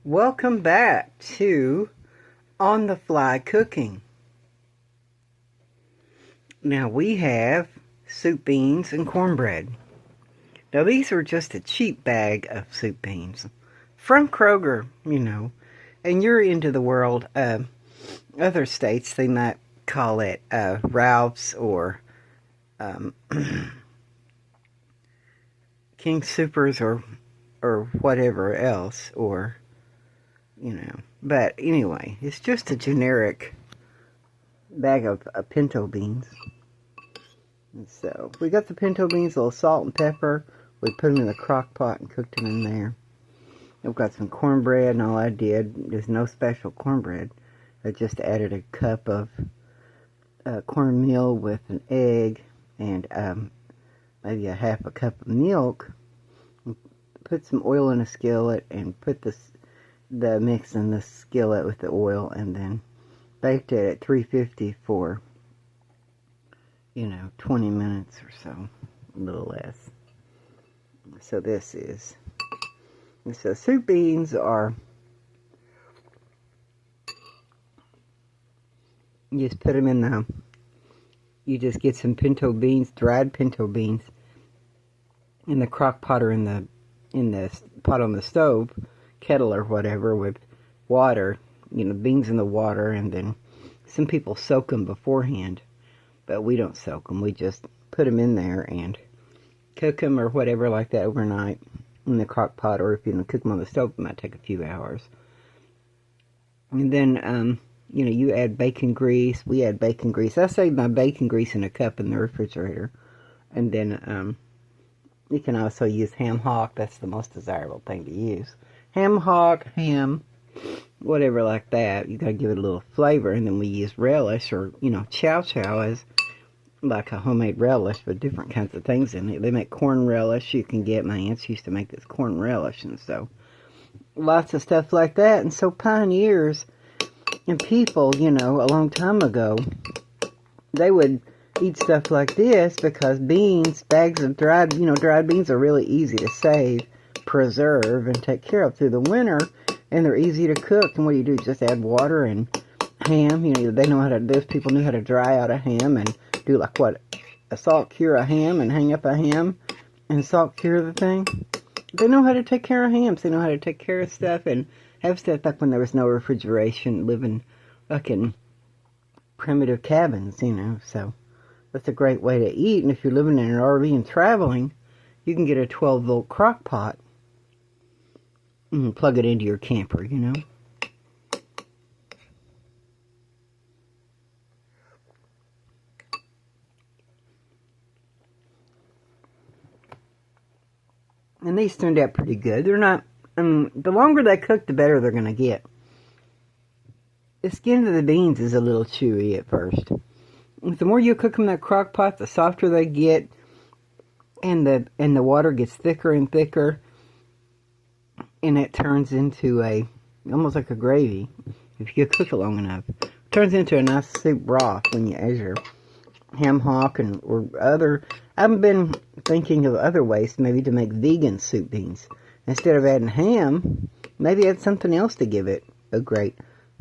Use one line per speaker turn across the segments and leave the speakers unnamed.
Welcome back to On the Fly Cooking. Now we have soup beans and cornbread. Now these are just a cheap bag of soup beans from Kroger, and you're into the world. Other states they might call it Ralph's or King Supers or whatever else, or but anyway, it's just a generic bag of pinto beans. And so we got the pinto beans, a little salt and pepper. We put them in the crock pot and cooked them in there. We've got some cornbread, and all I did, there's no special cornbread. I just added a cup of cornmeal with an egg and maybe a half a cup of milk. Put some oil in a skillet and put the mix in the skillet with the oil, and then baked it at 350 for 20 minutes or so, a little less. So soup beans are, you just put them in you just get some pinto beans, dried pinto beans, in the crock pot or in the pot on the stove, kettle or whatever, with water, beans in the water, and then some people soak them beforehand, but we don't soak them. We just put them in there and cook them or whatever like that overnight in the crock pot, or if you cook them on the stove, it might take a few hours. And then, you add bacon grease. We add bacon grease. I save my bacon grease in a cup in the refrigerator. And then, you can also use ham hock. That's the most desirable thing to use. Ham hock, ham, whatever like that. You gotta give it a little flavor. And then we use relish, or, chow chow as like a homemade relish with different kinds of things in it. They make corn relish. You can get, my aunts used to make this corn relish, and so lots of stuff like that. And so pioneers and people, a long time ago, they would eat stuff like this because bags of dried beans are really easy to save, preserve, and take care of through the winter, and they're easy to cook. And what you do is just add water and ham. Those people knew how to dry out a ham and do a salt cure a ham and hang up a ham and salt cure the thing. They know how to take care of hams. They know how to take care of stuff and have stuff back when there was no refrigeration, living like in primitive cabins, so that's a great way to eat. And if you're living in an RV and traveling, you can get a 12-volt crock pot and plug it into your camper, And these turned out pretty good. They're not, the longer they cook, the better they're going to get. The skin of the beans is a little chewy at first. The more you cook them in that crock pot, the softer they get, and the water gets thicker and thicker, and it turns into almost like a gravy if you cook it long enough. It turns into a nice soup broth when you add your ham hock or other. I've been thinking of other ways maybe to make vegan soup beans. Instead of adding ham, maybe add something else to give it a great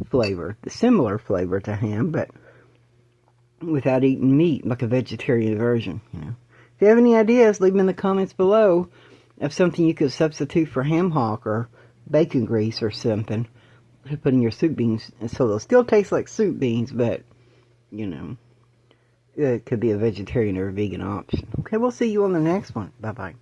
flavor, the similar flavor to ham, but without eating meat, like a vegetarian version. If you have any ideas, leave them in the comments below of something you could substitute for ham hock or bacon grease or something to put in your soup beans, so they'll still taste like soup beans, but it could be a vegetarian or a vegan option. Okay, we'll see you on the next one. Bye-bye.